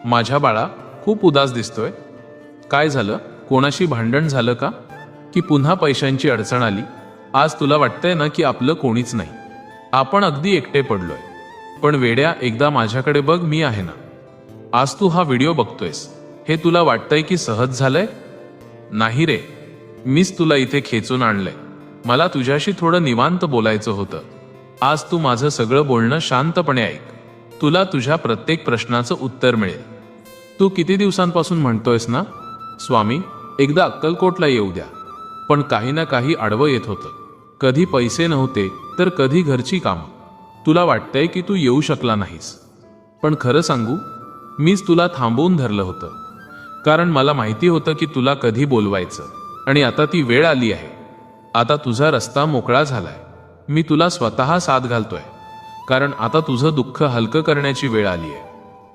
माझ्या बाळा, खूप उदास दिसतोय. काय झालं? कोणाशी भांडण झालं का? की पुन्हा पैशांची अडचण आली? आज तुला वाटतंय ना की आपलं कोणीच नाही, आपण अगदी एकटे पडलोय. पण वेड्या, एकदा माझ्याकडे बघ, मी आहे ना. आज तू हा व्हिडिओ बघतोयस, हे तुला वाटतंय की सहज झालंय? नाही रे, मीच तुला इथे खेचून आणलंय. मला तुझ्याशी थोडं निवांत बोलायचं होतं. आज तू माझं सगळं बोलणं शांतपणे ऐक. तुला तुझ्या प्रत्येक प्रश्नाचं उत्तर मिळेल. तू किती दिवसांपासून म्हणतोयस ना, स्वामी एकदा अक्कलकोटला येऊ द्या, पण काही ना काही आडवं येत होतं. कधी पैसे नव्हते, तर कधी घरची कामं. तुला वाटतंय की तू येऊ शकला नाहीस, पण खरं सांगू, मीच तुला थांबवून धरलं होतं. कारण मला माहिती होतं की तुला कधी बोलवायचं, आणि आता ती वेळ आली आहे. आता तुझा रस्ता मोकळा झालाय. मी तुला स्वतः साथ घालतोय, कारण आता तुझं दुःख हलकं करण्याची वेळ आली आहे.